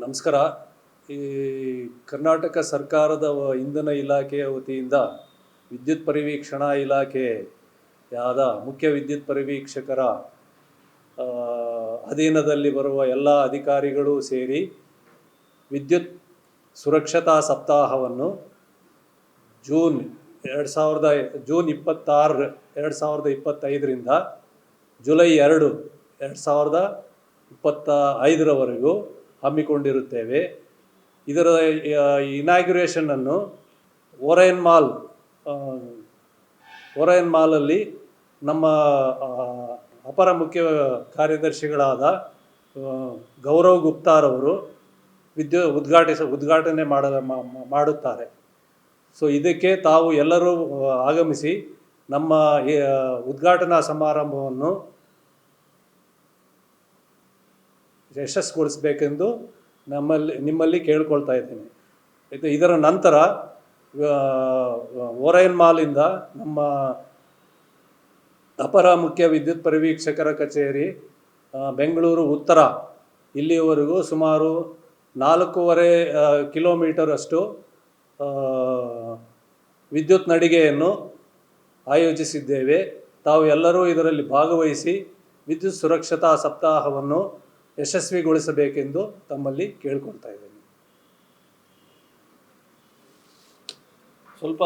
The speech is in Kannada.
ನಮಸ್ಕಾರ. ಈ ಕರ್ನಾಟಕ ಸರ್ಕಾರದ ಇಂಧನ ಇಲಾಖೆಯ ವತಿಯಿಂದ ವಿದ್ಯುತ್ ಪರಿವೀಕ್ಷಣಾ ಇಲಾಖೆಯಾದ ಮುಖ್ಯ ವಿದ್ಯುತ್ ಪರಿವೀಕ್ಷಕರ ಅಧೀನದಲ್ಲಿ ಬರುವ ಎಲ್ಲ ಅಧಿಕಾರಿಗಳು ಸೇರಿ ವಿದ್ಯುತ್ ಸುರಕ್ಷತಾ ಸಪ್ತಾಹವನ್ನು ಜೂನ್ 26, 2025ರಿಂದ ಜುಲೈ 2, 2025ರವರೆಗೂ ಹಮ್ಮಿಕೊಂಡಿರುತ್ತೇವೆ. ಇದರ ಇನಾಗ್ಯುರೇಷನನ್ನು ಓರಯನ್ ಮಾಲಲ್ಲಿ ನಮ್ಮ ಅಪರ ಮುಖ್ಯ ಕಾರ್ಯದರ್ಶಿಗಳಾದ ಗೌರವ್ ಗುಪ್ತಾರವರು ಉದ್ಘಾಟನೆ ಮಾಡುತ್ತಾರೆ. ಸೊ ಇದಕ್ಕೆ ತಾವು ಎಲ್ಲರೂ ಆಗಮಿಸಿ ನಮ್ಮ ಉದ್ಘಾಟನಾ ಸಮಾರಂಭವನ್ನು ಯಶಸ್ಸುಗೊಳಿಸಬೇಕೆಂದು ನಿಮ್ಮಲ್ಲಿ ಕೇಳ್ಕೊಳ್ತಾ ಇದ್ದೀನಿ. ಇದರ ನಂತರ ಓರಯನ್ ಮಾಲಿಂದ ನಮ್ಮ ಅಪರ ಮುಖ್ಯ ವಿದ್ಯುತ್ ಪರಿವೀಕ್ಷಕರ ಕಚೇರಿ ಬೆಂಗಳೂರು ಉತ್ತರ ಇಲ್ಲಿಯವರೆಗೂ ಸುಮಾರು 4.5 ಕಿಲೋಮೀಟರ್ ಅಷ್ಟು ವಿದ್ಯುತ್ ನಡಿಗೆಯನ್ನು ಆಯೋಜಿಸಿದ್ದೇವೆ. ತಾವು ಎಲ್ಲರೂ ಇದರಲ್ಲಿ ಭಾಗವಹಿಸಿ ವಿದ್ಯುತ್ ಸುರಕ್ಷತಾ ಸಪ್ತಾಹವನ್ನು ಯಶಸ್ವಿಗೊಳಿಸಬೇಕೆಂದು ತಮ್ಮಲ್ಲಿ ಕೇಳ್ಕೊಳ್ತಾ ಇದ್ದೀನಿ. ಸ್ವಲ್ಪ